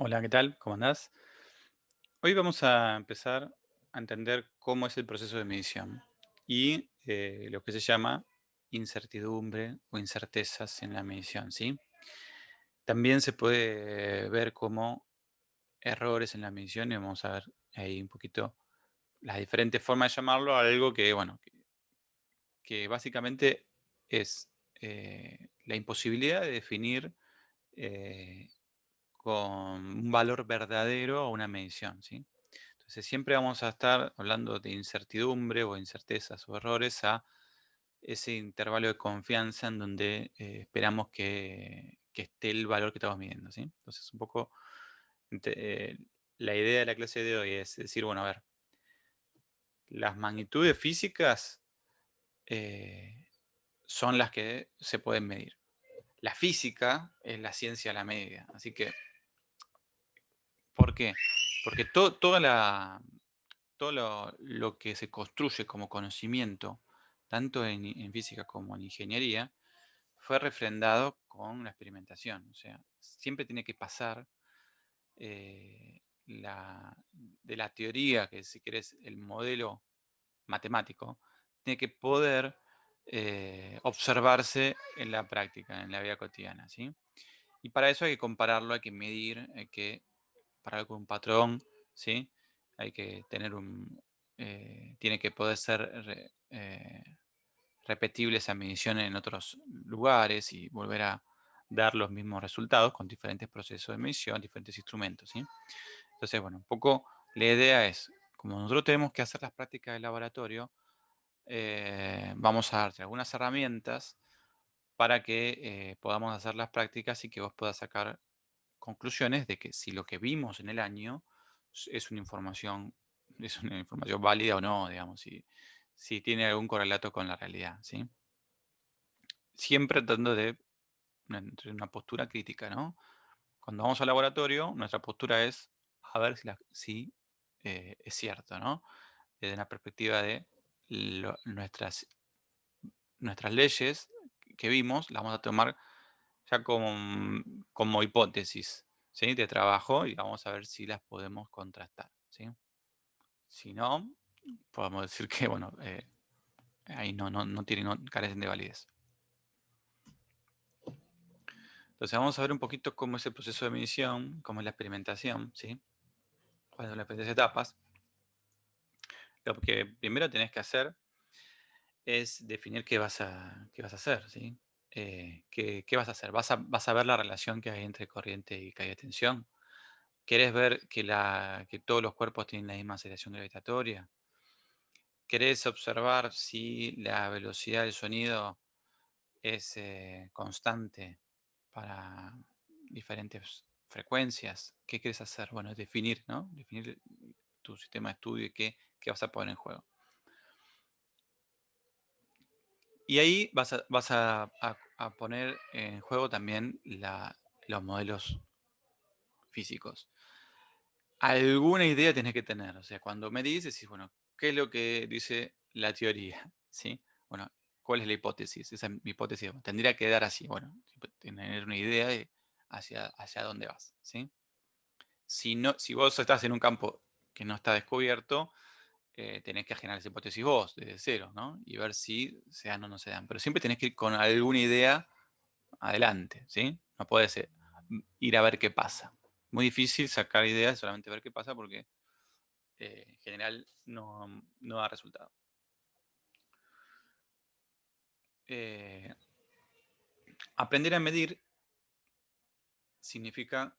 Hola, ¿qué tal? ¿Cómo andás? Hoy vamos a empezar a entender cómo es el proceso de medición y lo que se llama incertidumbre o incertezas en la medición, ¿sí? También se puede ver como errores en la medición y vamos a ver ahí un poquito las diferentes formas de llamarlo, algo que, bueno, que básicamente es la imposibilidad de definir eh, con un valor verdadero a una medición, ¿sí? Entonces siempre vamos a estar hablando de incertidumbre o incertezas o errores a ese intervalo de confianza en donde esperamos que esté el valor que estamos midiendo, ¿sí? Entonces un poco ente- eh, la idea de la clase de hoy es decir, bueno, a ver, las magnitudes físicas eh, son las que se pueden medir. La física es la ciencia de la medida, así que, ¿por qué? Porque todo lo que se construye como conocimiento, tanto en física como en ingeniería, fue refrendado con la experimentación. O sea, siempre tiene que pasar de la teoría, que si querés el modelo matemático, tiene que poder observarse en la práctica, en la vida cotidiana, ¿sí? Y para eso hay que compararlo, hay que medir, hay que parar con un patrón, ¿sí? Hay que tener tiene que poder ser repetible esa medición en otros lugares y volver a dar los mismos resultados con diferentes procesos de medición, diferentes instrumentos, ¿sí? Entonces, bueno, un poco la idea es, como nosotros tenemos que hacer las prácticas de laboratorio, vamos a darte algunas herramientas para que podamos hacer las prácticas y que vos puedas sacar conclusiones de que si lo que vimos en el año es una información válida o no, digamos, si tiene algún correlato con la realidad, ¿sí? Siempre tratando de entre una postura crítica, ¿no? Cuando vamos al laboratorio, nuestra postura es a ver si es cierto, ¿no? Desde una perspectiva de nuestras leyes que vimos, las vamos a tomar ya como hipótesis, ¿sí? De trabajo y vamos a ver si las podemos contrastar, ¿sí? Si no, podemos decir que, bueno, ahí no tienen, no carecen de validez. Entonces vamos a ver un poquito cómo es el proceso de medición, cómo es la experimentación, ¿sí? Cuáles son las diferentes etapas. Lo que primero tenés que hacer es definir qué vas a hacer, ¿sí? ¿Qué vas a hacer? ¿Vas a ver la relación que hay entre corriente y caída de tensión? ¿Querés ver que todos los cuerpos tienen la misma aceleración gravitatoria? ¿Querés observar si la velocidad del sonido es constante para diferentes frecuencias? ¿Qué quieres hacer? Bueno, es definir, ¿no? Definir tu sistema de estudio y qué vas a poner en juego. Y ahí a poner en juego también los modelos físicos. Alguna idea tenés que tener. O sea, cuando me dices, bueno, ¿qué es lo que dice la teoría? ¿Sí? Bueno, ¿cuál es la hipótesis? Esa es mi hipótesis. Bueno, tendría que dar así, bueno, tener una idea de hacia dónde vas, ¿sí? Si vos estás en un campo que no está descubierto, tenés que generar esa hipótesis vos, desde cero, ¿no? Y ver si se dan o no se dan. Pero siempre tenés que ir con alguna idea adelante, ¿sí? No puedes ir a ver qué pasa. Muy difícil sacar ideas, solamente ver qué pasa porque en general no da resultado. Eh, aprender a medir significa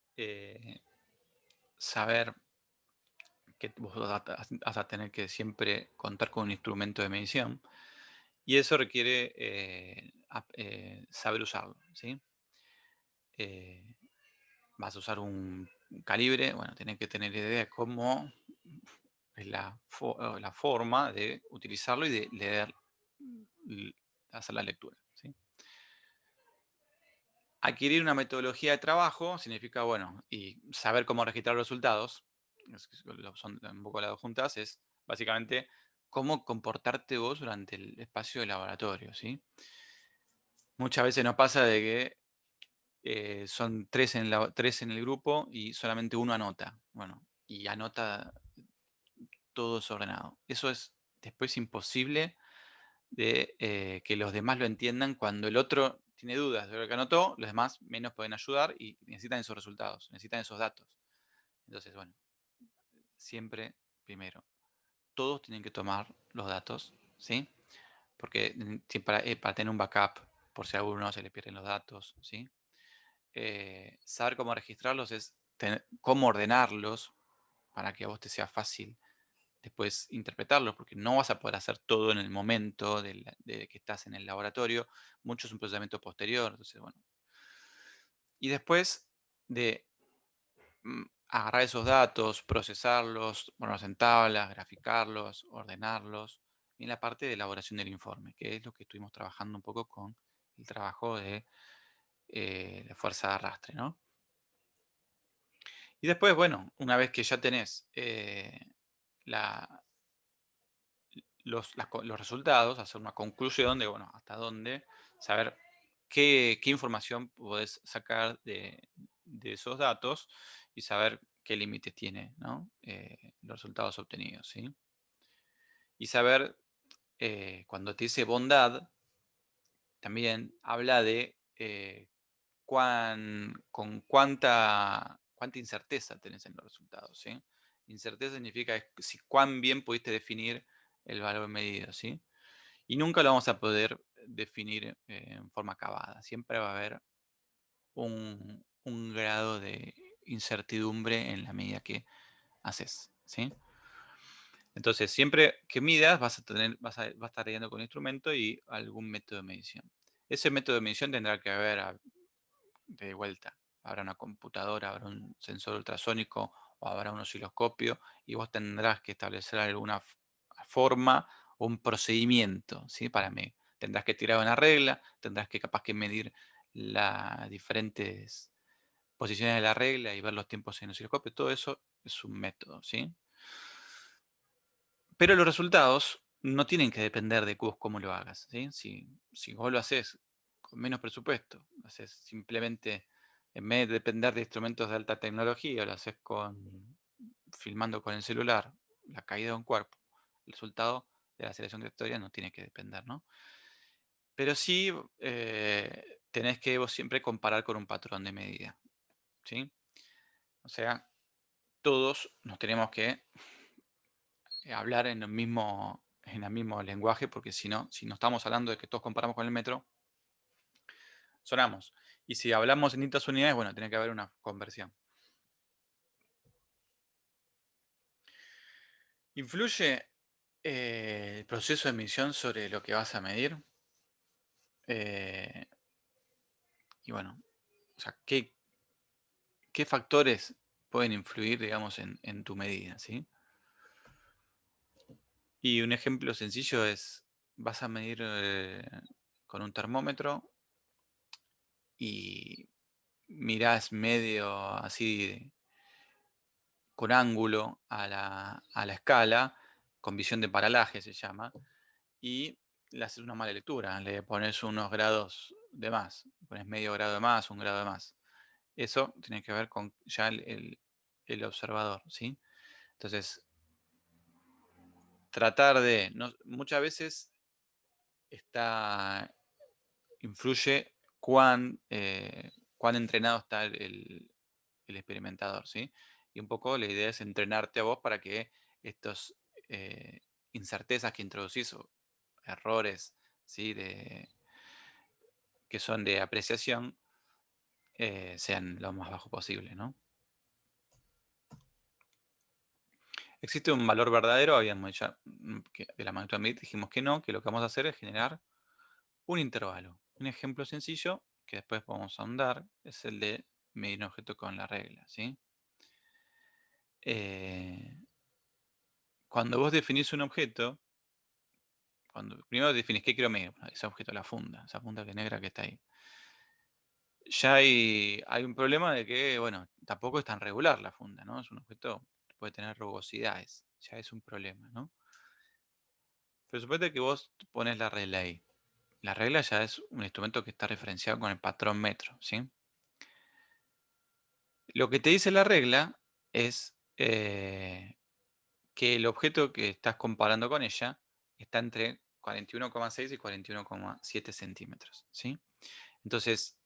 saber que vos vas a tener que siempre contar con un instrumento de medición y eso requiere saber usarlo, ¿sí? Eh, vas a usar un calibre, bueno, tenés que tener idea de cómo es la forma de utilizarlo y de leer, hacer la lectura, ¿sí? Adquirir una metodología de trabajo significa, bueno, y saber cómo registrar los resultados, son un poco las dos juntas, es básicamente cómo comportarte vos durante el espacio de laboratorio, ¿sí? Muchas veces nos pasa de que son tres en el grupo y solamente uno anota. Bueno, y anota todo desordenado. Eso es después imposible de que los demás lo entiendan cuando el otro tiene dudas de lo que anotó, los demás menos pueden ayudar y necesitan esos resultados, necesitan esos datos. Entonces, bueno, siempre primero, todos tienen que tomar los datos, ¿sí? Porque para tener un backup, por si a alguno se le pierden los datos, ¿sí? Saber cómo registrarlos es cómo ordenarlos para que a vos te sea fácil después interpretarlos, porque no vas a poder hacer todo en el momento de que estás en el laboratorio. Mucho es un procesamiento posterior. Entonces, bueno. Y después de agarrar esos datos, procesarlos, ponerlos en tablas, graficarlos, ordenarlos, y en la parte de elaboración del informe, que es lo que estuvimos trabajando un poco con el trabajo de la fuerza de arrastre, ¿no? Y después, bueno, una vez que ya tenés la, los resultados, hacer una conclusión de, bueno, hasta dónde, saber qué información podés sacar de esos datos y saber qué límites tiene, ¿no? Los resultados obtenidos, ¿sí? Y saber, cuando te dice bondad, también habla de con cuánta incerteza tenés en los resultados, ¿sí? Incerteza significa si cuán bien pudiste definir el valor medido, ¿sí? Y nunca lo vamos a poder definir en forma acabada. Siempre va a haber un grado de incertidumbre en la medida que haces, ¿sí? Entonces, siempre que midas, vas a estar lidiando con un instrumento y algún método de medición. Ese método de medición tendrá que haber de vuelta. Habrá una computadora, habrá un sensor ultrasónico o habrá un osciloscopio y vos tendrás que establecer alguna forma o un procedimiento, ¿sí? Para medir. Tendrás que tirar una regla, tendrás que capaz que medir las diferentes posiciones de la regla y ver los tiempos en el osciloscopio. Todo eso es un método, ¿sí? Pero los resultados no tienen que depender de vos cómo lo hagas, ¿sí? Si vos lo haces con menos presupuesto, lo haces simplemente, en vez de depender de instrumentos de alta tecnología, lo haces filmando con el celular la caída de un cuerpo, el resultado de la selección de historia no tiene que depender, ¿no? Pero sí tenés que vos siempre comparar con un patrón de medida, ¿sí? O sea, todos nos tenemos que hablar en el mismo lenguaje, porque si no estamos hablando de que todos comparamos con el metro, sonamos. Y si hablamos en distintas unidades, bueno, tiene que haber una conversión. ¿Influye el proceso de medición sobre lo que vas a medir? Eh, y bueno, o sea, ¿qué factores pueden influir, digamos, en tu medida, ¿sí? Y un ejemplo sencillo es, vas a medir con un termómetro y mirás medio así con ángulo a la escala, con visión de paralaje se llama, y le haces una mala lectura, le pones unos grados de más, pones medio grado de más, un grado de más. Eso tiene que ver con ya el observador, ¿sí? Entonces, tratar de, muchas veces está, influye cuán entrenado está el experimentador, ¿sí? Y un poco la idea es entrenarte a vos para que estos eh, incertezas que introducís o errores, ¿sí? Que son de apreciación sean lo más bajo posible, ¿no? ¿Existe un valor verdadero? Habíamos dicho que de la magnitud de Mid dijimos que no, que lo que vamos a hacer es generar un intervalo. Un ejemplo sencillo que después vamos a ahondar es el de medir un objeto con la regla, ¿sí? Eh, Cuando vos definís un objeto, cuando primero definís qué quiero medir, bueno, ese objeto, la funda, esa funda que negra que está ahí. Ya hay un problema de que, bueno, tampoco es tan regular la funda, ¿no? Es un objeto que puede tener rugosidades, ya es un problema, ¿no? Pero suponete que vos pones la regla ahí. La regla ya es un instrumento que está referenciado con el patrón metro, ¿sí? Lo que te dice la regla es que el objeto que estás comparando con ella está entre 41,6 y 41,7 centímetros, ¿sí? Entonces,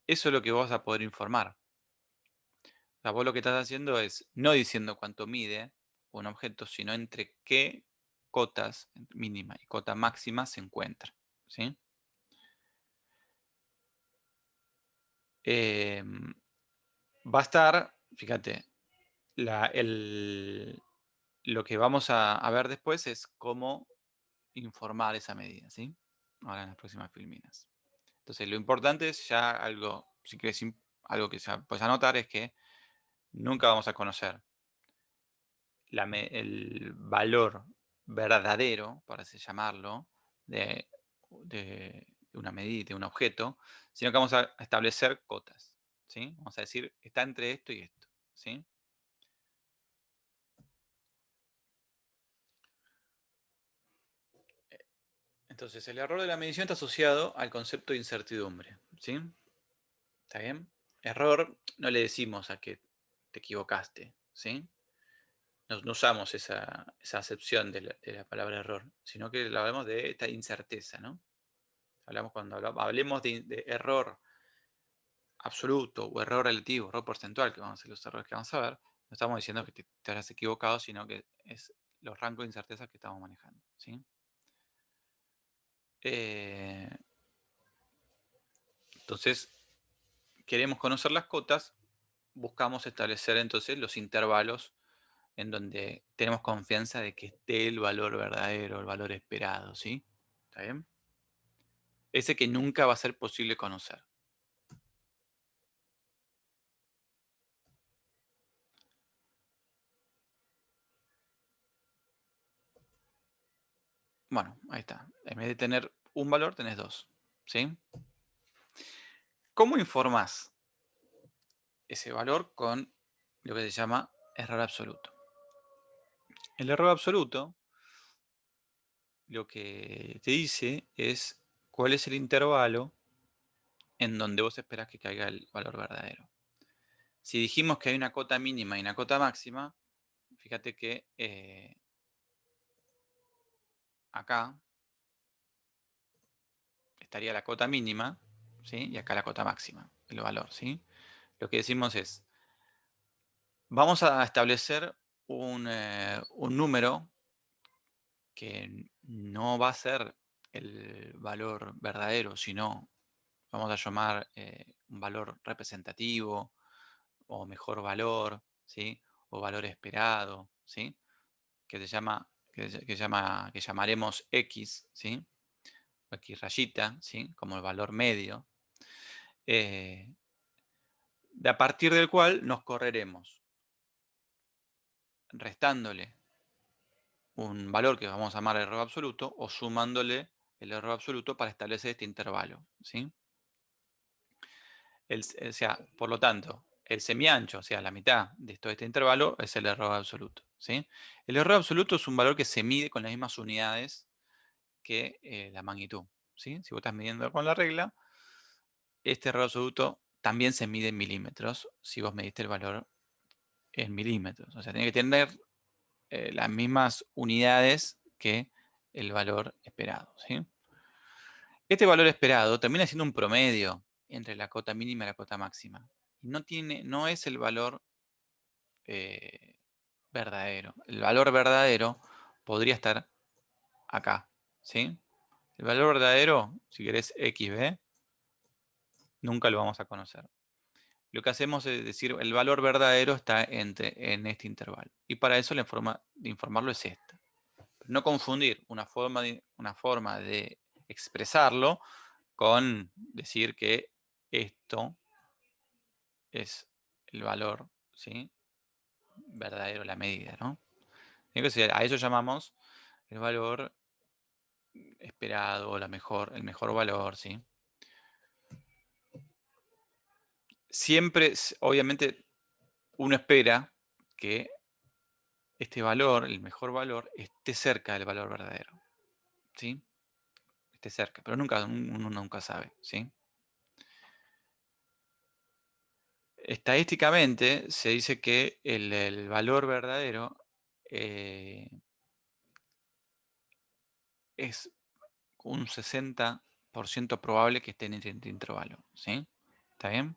eso es lo que vos vas a poder informar. O sea, vos lo que estás haciendo es no diciendo cuánto mide un objeto, sino entre qué cotas mínima y cota máxima se encuentra, ¿sí? Em, Va a estar, fíjate, lo que vamos a ver después es cómo informar esa medida, ¿sí? Ahora en las próximas filminas. Entonces, lo importante es ya algo, si quieres, algo que ya puedes anotar es que nunca vamos a conocer el valor verdadero, por así llamarlo, de, de una medida, de un objeto, sino que vamos a establecer cotas, ¿sí? Vamos a decir, está entre esto y esto, ¿sí? Entonces, el error de la medición está asociado al concepto de incertidumbre, ¿sí? ¿Está bien? Error no le decimos a que te equivocaste, ¿sí? No usamos esa acepción de la palabra error, sino que hablamos de esta incerteza, ¿no? Cuando hablemos de error absoluto o error relativo, error porcentual, que van a ser los errores que vamos a ver, no estamos diciendo que te hayas equivocado, sino que es los rangos de incerteza que estamos manejando, ¿sí? Eh, entonces, queremos conocer las cotas, buscamos establecer entonces los intervalos en donde tenemos confianza de que esté el valor verdadero, el valor esperado, ¿sí? ¿Está bien? Ese que nunca va a ser posible conocer. Bueno, ahí está. En vez de tener un valor, tenés dos, ¿sí? ¿Cómo informás ese valor con lo que se llama error absoluto? El error absoluto lo que te dice es cuál es el intervalo en donde vos esperás que caiga el valor verdadero. Si dijimos que hay una cota mínima y una cota máxima, fíjate que acá estaría la cota mínima, ¿sí? Y acá la cota máxima, el valor, ¿sí? Lo que decimos es, vamos a establecer un número que no va a ser el valor verdadero, sino vamos a llamar un valor representativo o mejor valor, ¿sí? O valor esperado, ¿sí? Que se llama, que llamaremos X, ¿sí? O X rayita, ¿sí? Como el valor medio. A partir del cual nos correremos restándole un valor que vamos a llamar error absoluto o sumándole el error absoluto para establecer este intervalo, ¿sí? O sea, por lo tanto, el semiancho, o sea, la mitad de todo este intervalo, es el error absoluto, ¿sí? El error absoluto es un valor que se mide con las mismas unidades que la magnitud, ¿sí? Si vos estás midiendo con la regla, este error absoluto también se mide en milímetros si vos mediste el valor en milímetros. O sea, tiene que tener las mismas unidades que el valor esperado, ¿sí? Este valor esperado termina siendo un promedio entre la cota mínima y la cota máxima. No es el valor eh, verdadero. El valor verdadero podría estar acá, ¿sí? El valor verdadero, si querés XB, nunca lo vamos a conocer. Lo que hacemos es decir, el valor verdadero está en este intervalo. Y para eso la forma de informarlo es esta. No confundir una forma de expresarlo con decir que esto es el valor, ¿sí? Verdadero, la medida, ¿no? A eso llamamos el valor esperado, el mejor valor, ¿sí? Siempre, obviamente, uno espera que este valor, el mejor valor, esté cerca del valor verdadero, ¿sí? Esté cerca, pero uno nunca sabe, ¿sí? estadísticamente se dice que el valor verdadero eh, es un 60% probable que esté en este intervalo, ¿sí? ¿Está bien?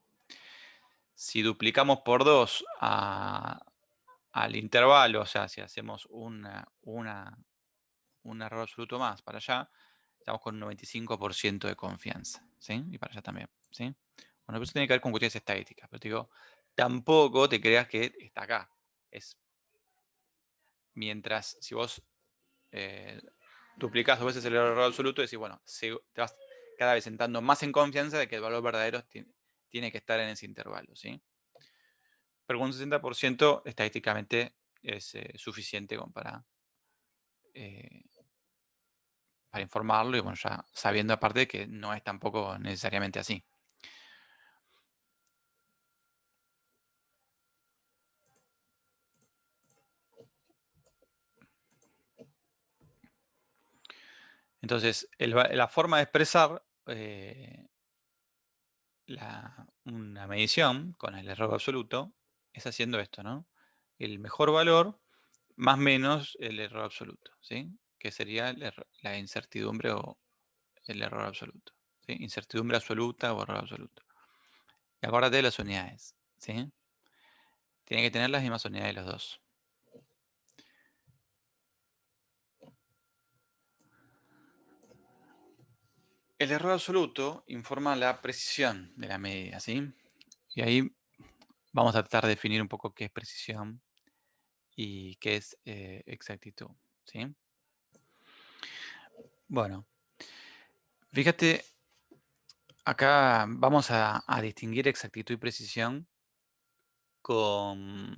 Si duplicamos por 2 al intervalo, o sea, si hacemos un error absoluto más para allá, estamos con un 95% de confianza, ¿sí? Y para allá también, ¿sí? Bueno, eso tiene que ver con cuestiones estadísticas, pero te digo, tampoco te creas que está acá. Es mientras, si vos eh, duplicás dos veces el error absoluto, decís, bueno, te vas cada vez entrando más en confianza de que el valor verdadero tiene que estar en ese intervalo, ¿sí? Pero con un 60% estadísticamente es suficiente como eh, para informarlo y bueno, ya sabiendo aparte que no es tampoco necesariamente así. Entonces, la forma de expresar una medición con el error absoluto es haciendo esto, ¿no? El mejor valor más menos el error absoluto, ¿sí? Que sería la incertidumbre o el error absoluto, ¿sí? Incertidumbre absoluta o error absoluto. Y acuérdate de las unidades, ¿sí? Tiene que tener las mismas unidades los dos. El error absoluto informa la precisión de la medida, ¿sí? Y ahí vamos a tratar de definir un poco qué es precisión y qué es exactitud, ¿sí? Bueno, fíjate, acá vamos a distinguir exactitud y precisión con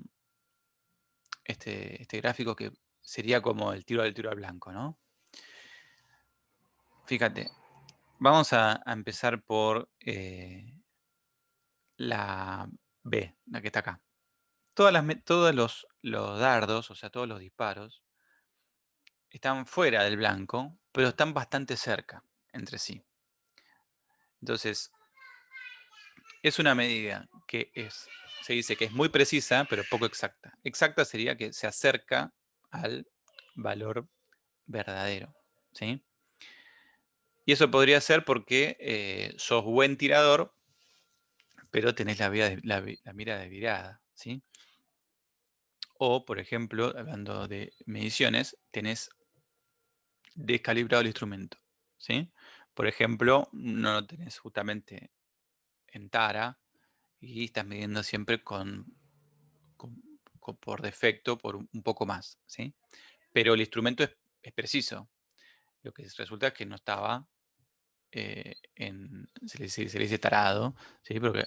este gráfico que sería como el tiro al blanco, ¿no? Fíjate, vamos a empezar por la B, la que está acá. Todos los dardos, o sea, todos los disparos, están fuera del blanco, pero están bastante cerca entre sí. Entonces, es una medida que se dice que es muy precisa, pero poco exacta. Exacta sería que se acerca al valor verdadero, ¿sí? Y eso podría ser porque sos buen tirador, pero tenés la mira desviada, ¿sí? O, por ejemplo, hablando de mediciones, tenés descalibrado el instrumento, ¿sí? Por ejemplo, no lo tenés justamente en tara y estás midiendo siempre con- por defecto, por un poco más, ¿sí? Pero el instrumento es preciso. Lo que resulta es que no estaba se le dice tarado, ¿sí? Porque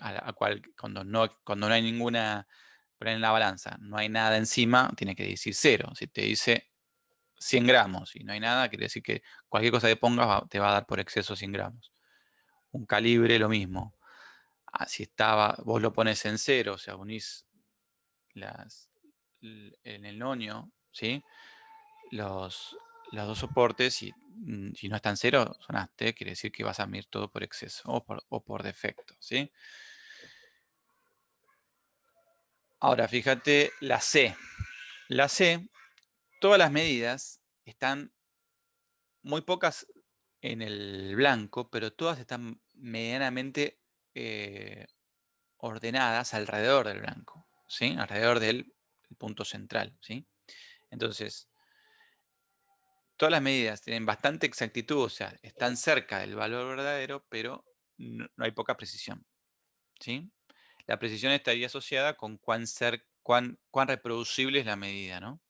cuando no hay ninguna, poner en la balanza, no hay nada encima, tiene que decir cero. Si te dice 100 gramos y no hay nada, quiere decir que cualquier cosa que pongas te va a dar por exceso 100 gramos. Un calibre, lo mismo. Si vos lo pones en cero, o sea, unís en el nonio, ¿sí? Los, los dos soportes y si no están cero, sonaste, quiere decir que vas a medir todo por exceso o por defecto, ¿sí? Ahora, fíjate la C. La C, todas las medidas están muy pocas en el blanco, pero todas están medianamente ordenadas alrededor del blanco, ¿sí? Alrededor del punto central, ¿sí? Entonces, todas las medidas tienen bastante exactitud, o sea, están cerca del valor verdadero, pero no hay poca precisión, ¿sí? La precisión estaría asociada con cuán reproducible es la medida, ¿no?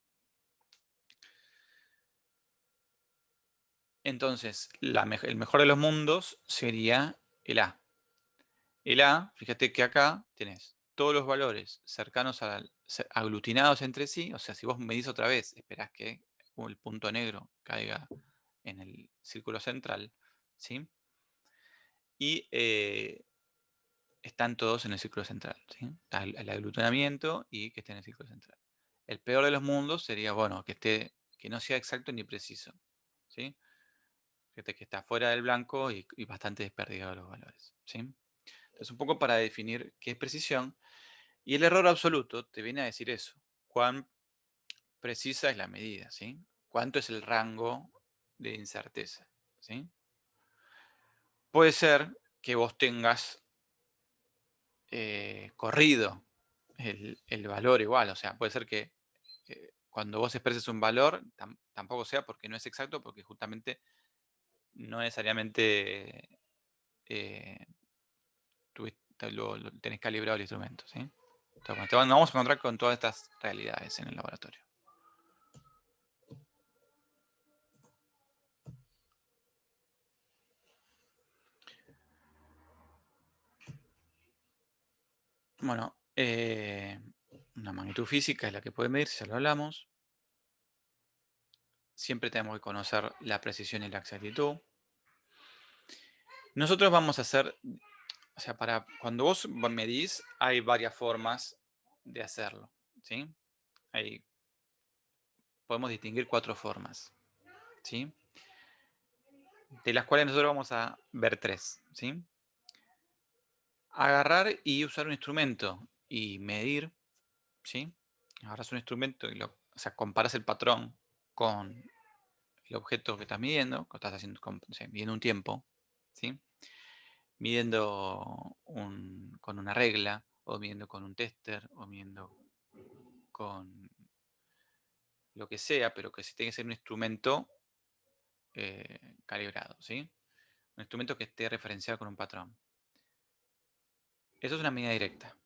Entonces, el mejor de los mundos sería el A. El A, fíjate que acá tenés todos los valores cercanos aglutinados entre sí, o sea, si vos medís otra vez, esperás que el punto negro caiga en el círculo central, ¿sí? Y están todos en el círculo central, ¿sí? Está el aglutinamiento y que esté en el círculo central. El peor de los mundos sería, bueno, que no sea exacto ni preciso, ¿sí? Fíjate que está fuera del blanco y bastante desperdigado los valores, ¿sí? Entonces, un poco para definir qué es precisión. Y el error absoluto te viene a decir eso, cuán precisa es la medida, ¿sí? ¿Cuánto es el rango de incerteza? ¿Sí? Puede ser que vos tengas corrido el valor igual, o sea, puede ser que cuando vos expreses un valor tampoco sea porque no es exacto, porque justamente no necesariamente eh, lo tenés calibrado el instrumento, ¿sí? Entonces, bueno, nos vamos a encontrar con todas estas realidades en el laboratorio. Bueno, una magnitud física es la que puede medir, ya lo hablamos. Siempre tenemos que conocer la precisión y la exactitud. Nosotros vamos a hacer, o sea, cuando vos medís, hay varias formas de hacerlo, ¿sí? Podemos distinguir 4 formas, ¿sí? De las cuales nosotros vamos a ver 3, ¿sí? Agarrar y usar un instrumento y medir, ¿sí? Agarras un instrumento y o sea, comparas el patrón con el objeto que estás midiendo, que estás haciendo, o sea, midiendo un tiempo, ¿sí? Midiendo con una regla, o midiendo con un tester, o midiendo con lo que sea, pero que sí tiene que ser un instrumento calibrado, ¿sí? Un instrumento que esté referenciado con un patrón. Eso es una medida directa.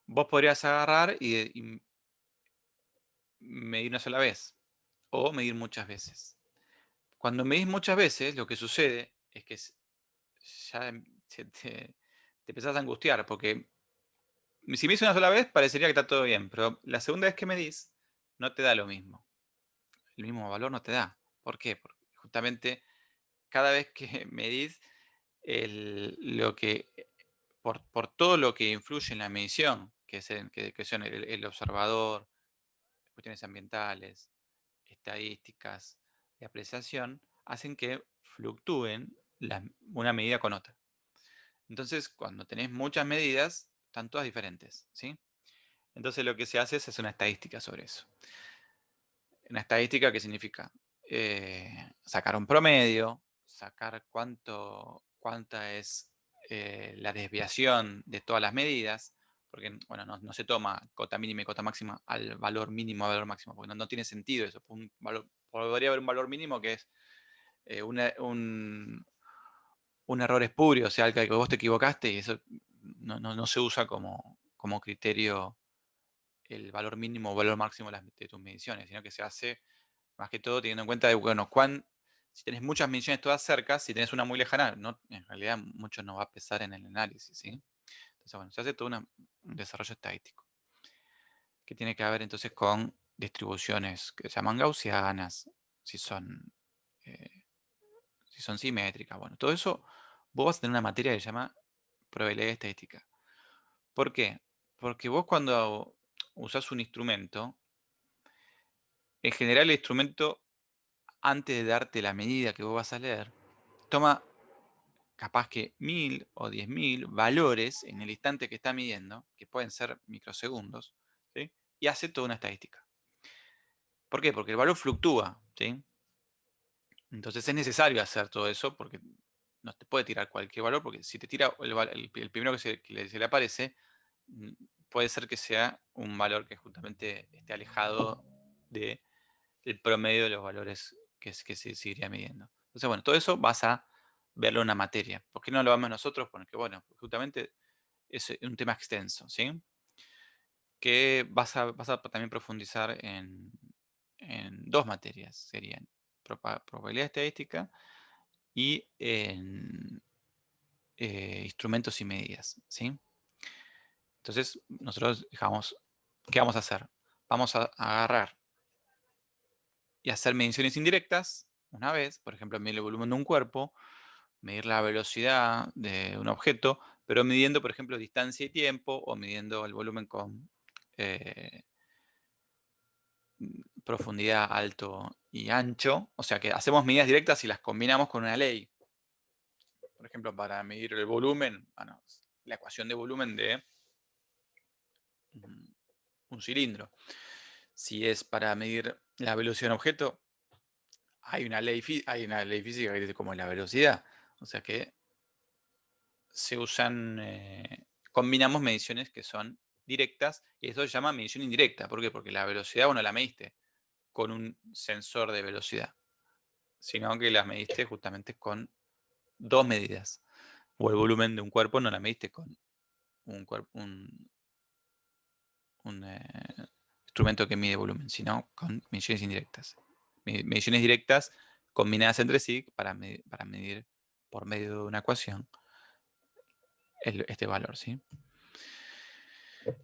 Vos podrías agarrar y medir una sola vez, o medir muchas veces. Cuando medís muchas veces, lo que sucede es que ya te empezás a angustiar, porque si medís una sola vez, parecería que está todo bien, pero la segunda vez que medís, no te da lo mismo. El mismo valor no te da. ¿Por qué? Porque justamente cada vez que medís, lo que, por todo lo que influye en la medición, que son el observador, cuestiones ambientales, estadísticas de apreciación, hacen que fluctúen una medida con otra. Entonces, cuando tenés muchas medidas, están todas diferentes, ¿sí? Entonces lo que se hace es hacer una estadística sobre eso. Una estadística que significa sacar un promedio, sacar cuánta es la desviación de todas las medidas, porque bueno, no se toma cota mínima y cota máxima al valor mínimo, al valor máximo, porque no tiene sentido eso. Podría haber un valor mínimo que es un error espurio, o sea, al que vos te equivocaste y eso no se usa como criterio el valor mínimo o valor máximo de tus mediciones, sino que se hace más que todo teniendo en cuenta de, bueno, si tenés muchas mediciones todas cerca, si tenés una muy lejana, en realidad mucho no va a pesar en el análisis, ¿sí? Entonces, bueno, se hace todo un desarrollo estadístico que tiene que ver entonces con distribuciones que se llaman gaussianas, si son, eh, si son simétricas, bueno, todo eso vos vas a tener una materia que se llama probabilidad estadística. ¿Por qué? Porque vos cuando usás un instrumento, en general el instrumento, antes de darte la medida que vos vas a leer, toma capaz que 1000 o 10.000 valores en el instante que está midiendo, que pueden ser microsegundos, ¿sí? Y hace toda una estadística. ¿Por qué? Porque el valor fluctúa, ¿sí? Entonces es necesario hacer todo eso porque no te puede tirar cualquier valor, porque si te tira el primero que se le aparece, mm, puede ser que sea un valor que justamente esté alejado del promedio de los valores que se seguiría midiendo. Entonces, bueno, todo eso vas a verlo en una materia. ¿Por qué no lo vamos nosotros? Porque, bueno, justamente es un tema extenso, ¿sí? Que vas a también profundizar en 2 materias, serían probabilidad estadística y en instrumentos y medidas, ¿sí? Entonces, nosotros dejamos, ¿qué vamos a hacer? Vamos a agarrar y hacer mediciones indirectas una vez, por ejemplo, medir el volumen de un cuerpo, medir la velocidad de un objeto, pero midiendo, por ejemplo, distancia y tiempo, o midiendo el volumen con eh, profundidad, alto y ancho. O sea que hacemos medidas directas y las combinamos con una ley. Por ejemplo, para medir el volumen, bueno, la ecuación de volumen de un cilindro. Si es para medir la velocidad de un objeto, hay una ley física que dice cómo es la velocidad. O sea que se usan, combinamos mediciones que son directas y eso se llama medición indirecta. ¿Por qué? Porque la velocidad vos no la mediste con un sensor de velocidad, sino que la mediste justamente con dos medidas. O el volumen de un cuerpo no la mediste con un instrumento que mide volumen, sino con mediciones indirectas. Mediciones directas combinadas entre sí para medir por medio de una ecuación este valor, ¿sí?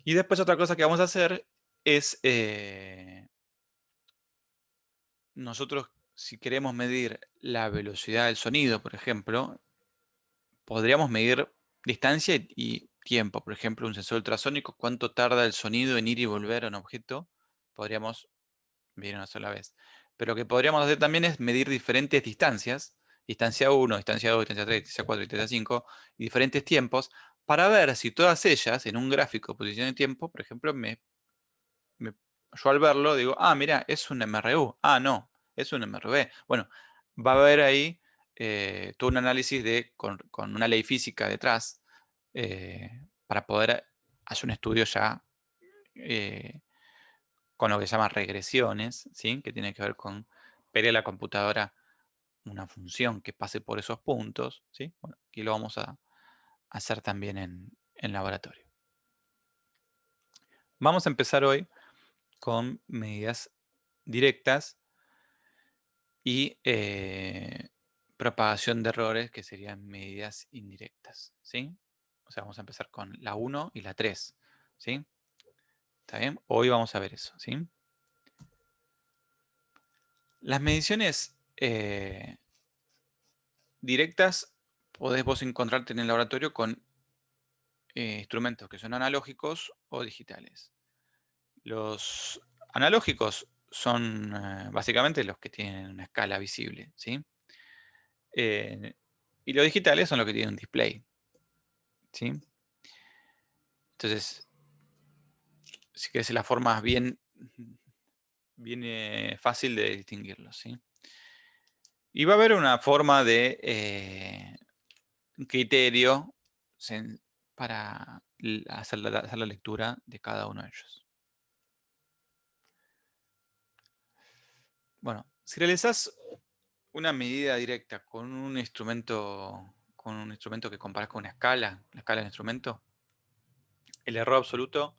Y después otra cosa que vamos a hacer es, nosotros si queremos medir la velocidad del sonido, por ejemplo, podríamos medir distancia y tiempo. Por ejemplo, un sensor ultrasónico, cuánto tarda el sonido en ir y volver a un objeto, podríamos medir una sola vez. Pero lo que podríamos hacer también es medir diferentes distancias, distancia 1, distancia 2, distancia 3, distancia 4, distancia 5, y diferentes tiempos, para ver si todas ellas, en un gráfico de posición de tiempo, por ejemplo, yo al verlo digo, ah, mira, es un MRU. Ah, no, es un MRV. Bueno, va a haber ahí todo un análisis con una ley física detrás para poder hacer un estudio ya con lo que se llama regresiones, ¿sí? Que tiene que ver con pedir a la computadora una función que pase por esos puntos, ¿sí? Bueno, aquí lo vamos a hacer también en laboratorio. Vamos a empezar hoy con medidas directas y propagación de errores, que serían medidas indirectas, ¿sí? O sea, vamos a empezar con la 1 y la 3, ¿sí? ¿Está bien? Hoy vamos a ver eso, ¿sí? Las mediciones directas podés vos encontrarte en el laboratorio con instrumentos que son analógicos o digitales. Los analógicos son básicamente los que tienen una escala visible, ¿sí? Y los digitales son los que tienen un display, ¿sí? Entonces, si querés, es la forma bien fácil de distinguirlos, ¿sí? Y va a haber una forma de un criterio para hacer la lectura de cada uno de ellos. Bueno, si realizás una medida directa con un instrumento que comparás con una escala, la escala del instrumento, el error absoluto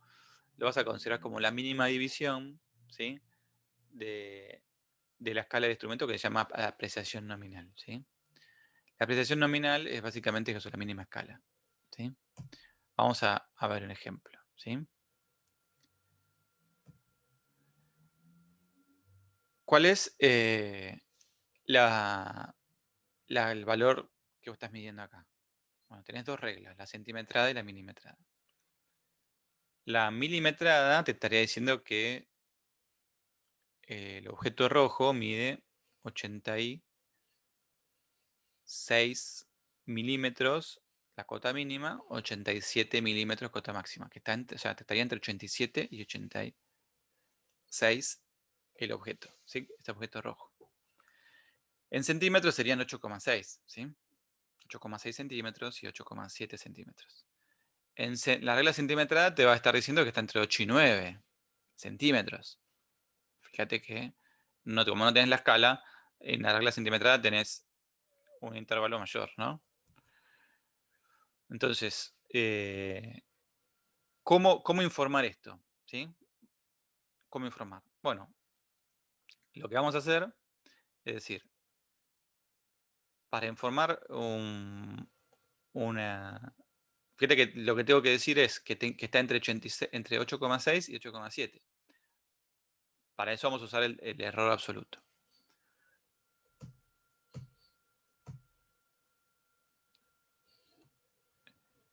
lo vas a considerar como la mínima división, ¿sí? de la escala del instrumento, que se llama apreciación nominal, ¿sí? La apreciación nominal es básicamente eso, la mínima escala, ¿sí? Vamos a ver un ejemplo, ¿sí? ¿Cuál es el valor que vos estás midiendo acá? Bueno, tenés dos reglas, la centimetrada y la milimetrada. La milimetrada te estaría diciendo que el objeto rojo mide 86 milímetros la cota mínima, 87 milímetros cota máxima, que o sea, te estaría entre 87 y 86 el objeto, ¿sí? Este objeto rojo. En centímetros serían 8,6, ¿sí? 8,6 centímetros y 8,7 centímetros. La regla centimetrada te va a estar diciendo que está entre 8 y 9 centímetros. Fíjate que como no tenés la escala, en la regla centimetrada tenés un intervalo mayor, ¿no? Entonces, ¿cómo informar esto? ¿Sí? ¿Cómo informar? Bueno, lo que vamos a hacer es decir, para informar una... Fíjate que lo que tengo que decir es que está entre 8,6 y 8,7. Para eso vamos a usar el error absoluto.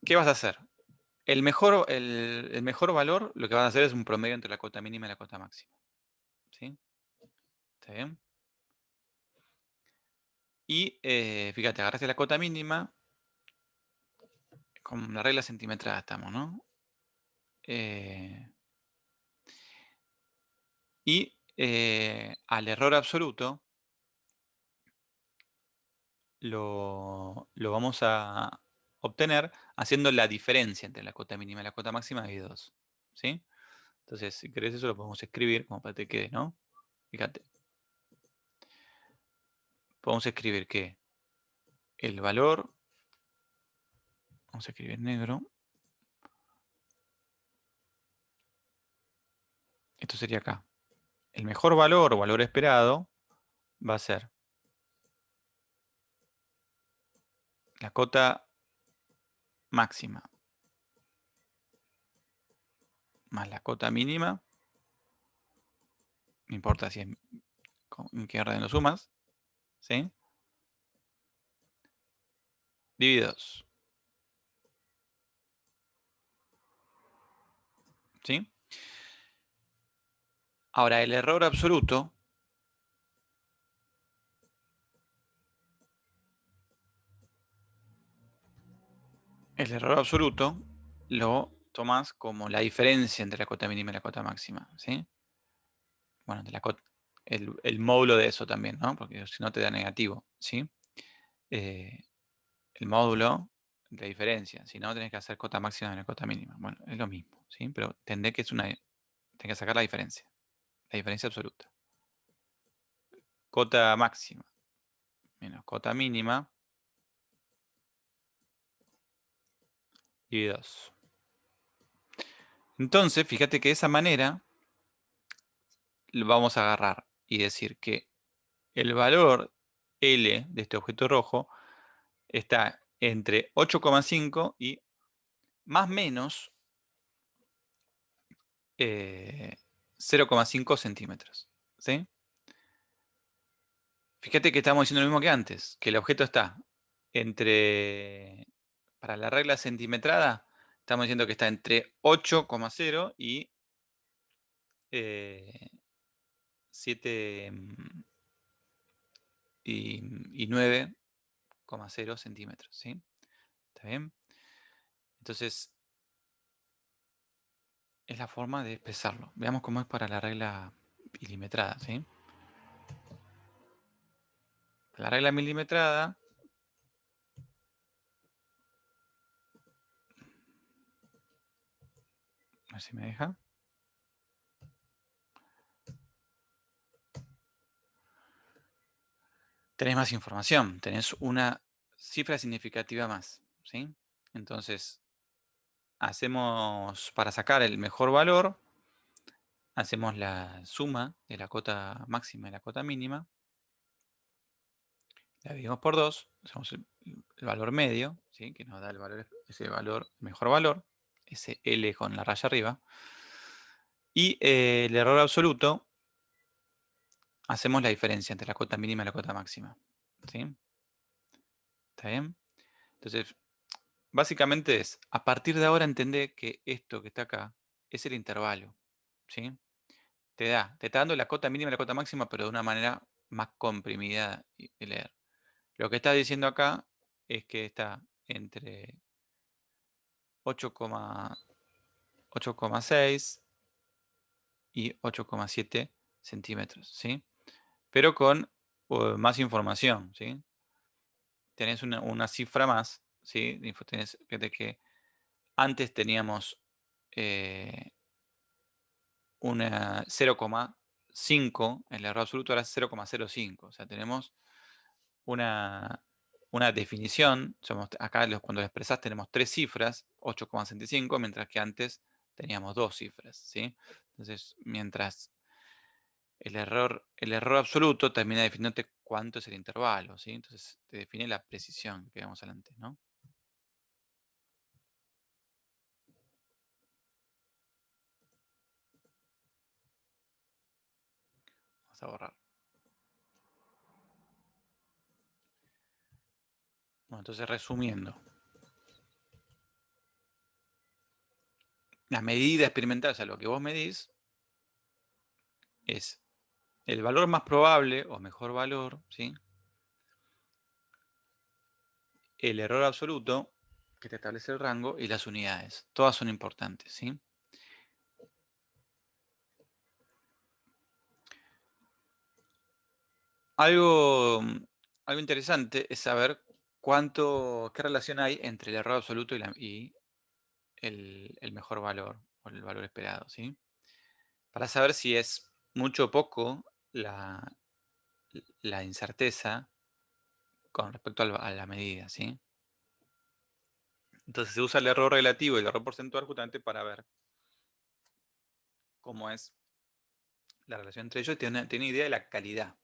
¿Qué vas a hacer? El mejor valor, lo que vas a hacer es un promedio entre la cota mínima y la cota máxima. ¿Sí? ¿Está bien? Y fíjate, agarraste la cota mínima, con la regla centimetrada estamos, ¿no? Y al error absoluto lo vamos a obtener haciendo la diferencia entre la cota mínima y la cota máxima de 2. ¿Sí? Entonces, si querés eso lo podemos escribir como para que te quede, ¿no? Fíjate. Podemos escribir que el valor, vamos a escribir en negro, esto sería acá. El mejor valor o valor esperado va a ser la cota máxima más la cota mínima, no importa si en qué orden lo sumas, ¿sí? Divididos, ¿sí? Ahora, el error absoluto lo tomas como la diferencia entre la cota mínima y la cota máxima, ¿sí? Bueno, el módulo de eso también, ¿no? Porque si no te da negativo, ¿sí? Eh, el módulo de diferencia, si no tenés que hacer cota máxima menos cota mínima. Bueno, es lo mismo, ¿sí? Pero tenés que sacar la diferencia absoluta. Cota máxima menos cota mínima dividido 2. Entonces, fíjate que de esa manera lo vamos a agarrar y decir que el valor L de este objeto rojo está entre 8,5 y más o menos 0,5 centímetros. ¿Sí? Fíjate que estamos diciendo lo mismo que antes, que el objeto está para la regla centimetrada, estamos diciendo que está entre 8,0 y 7 y 9,0 centímetros, ¿sí? ¿Está bien? Entonces, es la forma de expresarlo. Veamos cómo es para la regla milimetrada, ¿sí? La regla milimetrada, a ver si me deja. Tenés más información, tenés una cifra significativa más, ¿sí? Entonces, para sacar el mejor valor, hacemos la suma de la cota máxima y la cota mínima, la dividimos por 2, hacemos el valor medio, ¿sí? Que nos da ese valor, mejor valor, ese L con la raya arriba, y el error absoluto, hacemos la diferencia entre la cota mínima y la cota máxima, ¿sí? ¿Está bien? Entonces, básicamente es, a partir de ahora entender que esto que está acá es el intervalo, ¿sí? Te está dando la cota mínima y la cota máxima, pero de una manera más comprimida de leer. Lo que está diciendo acá es que está entre 8,6 y 8,7 centímetros, ¿sí? Pero con más información, ¿sí? Tenés una cifra más, ¿sí? Fíjate que antes teníamos una 0,5, el error absoluto era 0,05, o sea, tenemos una, una definición, acá cuando lo expresás tenemos 3 cifras, 8,65, mientras que antes teníamos 2 cifras, ¿sí? Entonces, mientras el error absoluto termina definiéndote cuánto es el intervalo, ¿sí? Entonces, te define la precisión que vemos adelante, ¿no? Vamos a borrar. Bueno, entonces, resumiendo, la medida experimental, o sea, lo que vos medís, es el valor más probable o mejor valor, ¿sí? El error absoluto, que te establece el rango, y las unidades. Todas son importantes, ¿sí? Algo, algo interesante es saber qué relación hay entre el error absoluto y el mejor valor o el valor esperado, ¿sí? Para saber si es mucho o poco la, la incerteza con respecto a la medida, ¿sí? Entonces se usa el error relativo y el error porcentual justamente para ver cómo es la relación entre ellos y tiene idea de la calidad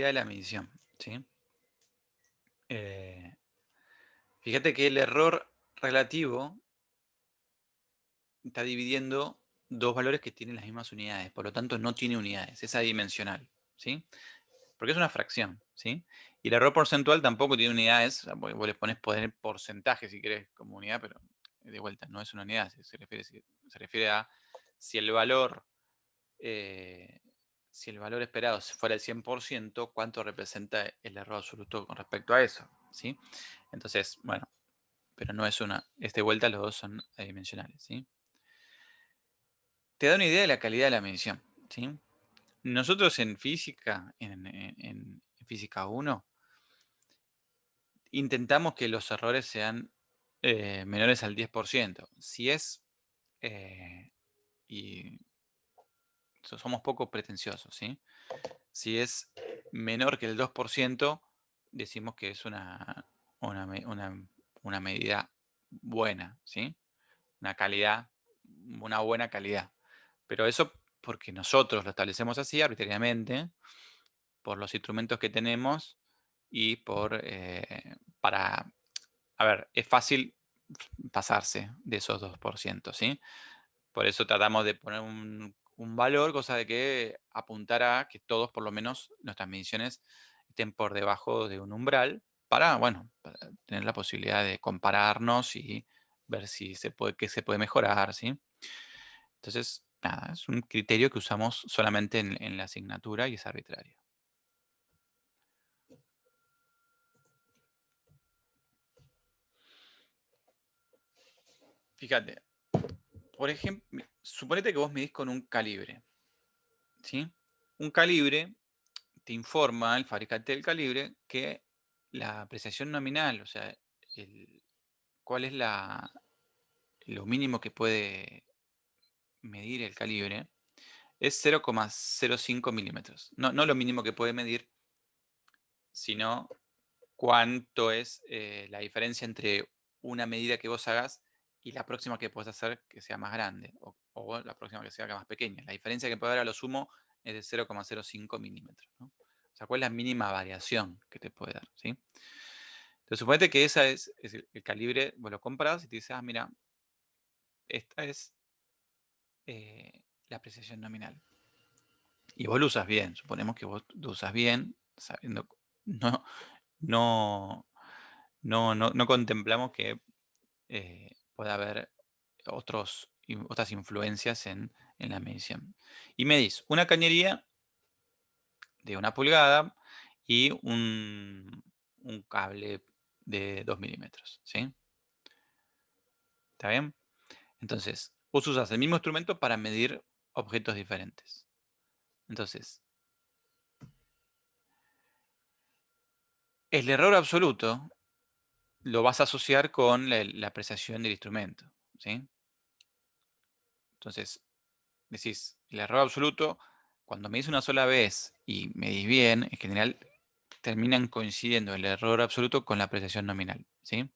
de la medición, ¿sí? Eh, Fíjate que el error relativo está dividiendo dos valores que tienen las mismas unidades, por lo tanto no tiene unidades, es adimensional, ¿sí? Porque es una fracción, ¿sí? Y el error porcentual tampoco tiene unidades, o sea, vos le poner porcentaje si querés como unidad, pero de vuelta no es una unidad, se refiere a si el valor, eh, si el valor esperado fuera el 100%, ¿cuánto representa el error absoluto con respecto a eso? ¿Sí? Entonces, bueno, pero no es una, de vuelta los dos son adimensionales, ¿sí? Te da una idea de la calidad de la medición, ¿sí? Nosotros en física, en física uno intentamos que los errores sean menores al 10%. Si es, y somos poco pretenciosos, ¿sí? Si es menor que el 2%, decimos que es una, me- una- una medida buena, ¿sí? Una calidad, una buena calidad. Pero eso porque nosotros lo establecemos así arbitrariamente, por los instrumentos que tenemos y para, a ver, es fácil pasarse de esos 2%, ¿sí? Por eso tratamos de poner un valor, cosa de que apuntar a que todos, por lo menos, nuestras mediciones estén por debajo de un umbral para, bueno, para tener la posibilidad de compararnos y ver si qué se puede mejorar, ¿sí? Entonces, nada, es un criterio que usamos solamente en la asignatura y es arbitrario. Fíjate, por ejemplo, suponete que vos medís con un calibre, ¿sí? Un calibre te informa, el fabricante del calibre, que la apreciación nominal, o sea, el- cuál es lo mínimo que puede medir el calibre, es 0,05 milímetros. No lo mínimo que puede medir, sino cuánto es la diferencia entre una medida que vos hagas y la próxima que puedes hacer que sea más grande, o la próxima que sea más pequeña. La diferencia que puede haber a lo sumo es de 0,05 milímetros, ¿no? O sea, ¿cuál es la mínima variación que te puede dar? ¿Sí? Entonces, suponete que esa es el calibre, vos lo compras y te dices, ah, mira, esta es la apreciación nominal. Y vos lo usas bien, suponemos que vos lo usas bien, sabiendo, no, no, no contemplamos que puede haber otras influencias en la medición. Y medís una cañería de 1 pulgada y un cable de 2 milímetros, ¿sí? ¿Está bien? Entonces, vos usas el mismo instrumento para medir objetos diferentes. Entonces, el error absoluto lo vas a asociar con la apreciación del instrumento, ¿sí? Entonces, decís, el error absoluto, cuando medís una sola vez y medís bien, en general terminan coincidiendo el error absoluto con la apreciación nominal, ¿sí?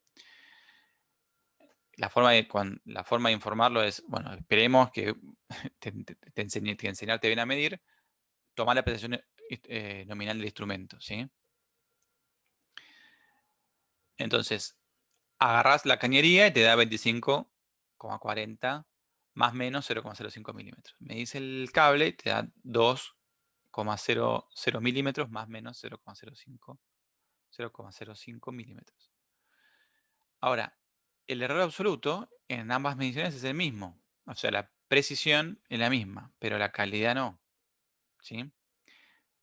La forma de informarlo es, bueno, esperemos que te enseñarte bien a medir, tomar la apreciación nominal del instrumento, ¿sí? Entonces, agarrás la cañería y te da 25,40 más menos 0,05 milímetros. Medís el cable y te da 2,00 milímetros más menos 0,05 milímetros. Ahora, el error absoluto en ambas mediciones es el mismo. O sea, la precisión es la misma, pero la calidad no. ¿Sí?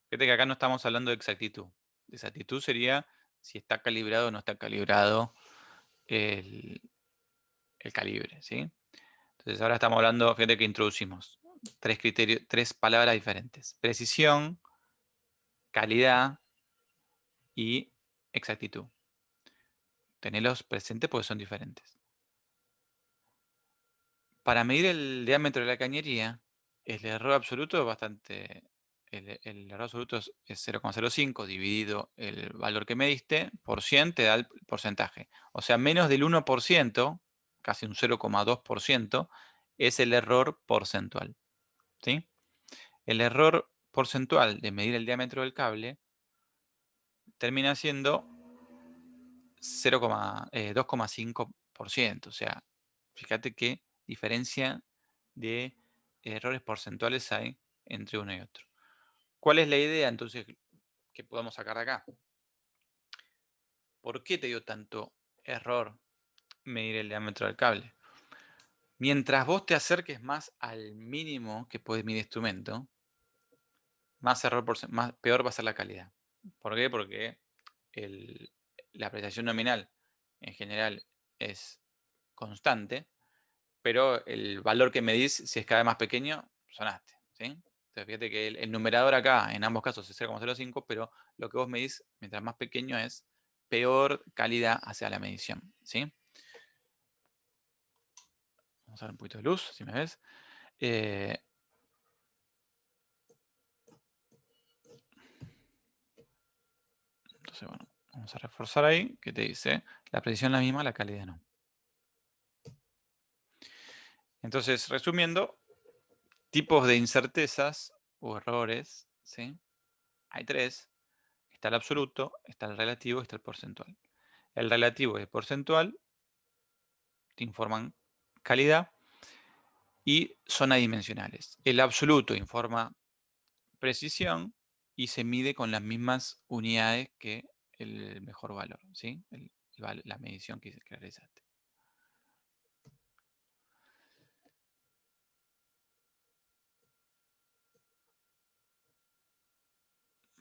Fíjate que acá no estamos hablando de exactitud. Exactitud sería si está calibrado o no está calibrado el, el calibre. ¿Sí? Entonces ahora estamos hablando, fíjate que introducimos tres palabras diferentes: precisión, calidad y exactitud. Tenerlos presentes porque son diferentes. Para medir el diámetro de la cañería, el error absoluto es bastante. El error absoluto es 0,05 dividido el valor que mediste por 100 te da el porcentaje. O sea, menos del 1%, casi un 0,2%, es el error porcentual. ¿Sí? El error porcentual de medir el diámetro del cable termina siendo 2,5%. O sea, fíjate qué diferencia de errores porcentuales hay entre uno y otro. ¿Cuál es la idea entonces que podemos sacar de acá? ¿Por qué te dio tanto error medir el diámetro del cable? Mientras vos te acerques más al mínimo que puede medir instrumento, más peor va a ser la calidad. ¿Por qué? Porque la apreciación nominal en general es constante, pero el valor que medís, si es cada vez más pequeño, sonaste. ¿Sí? Entonces fíjate que el numerador acá en ambos casos es 0,05, pero lo que vos medís, mientras más pequeño es, peor calidad hacia la medición. ¿Sí? Vamos a dar un poquito de luz, si me ves. Entonces, bueno, vamos a reforzar ahí, que te dice, la precisión es la misma, la calidad no. Entonces, resumiendo, tipos de incertezas o errores, ¿sí? Hay tres. Está el absoluto, está el relativo y está el porcentual. El relativo y el porcentual te informan calidad y son adimensionales. El absoluto informa precisión y se mide con las mismas unidades que el mejor valor, ¿sí? La medición que realizaste.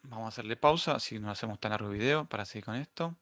Vamos a hacerle pausa, así no hacemos tan largo video para seguir con esto.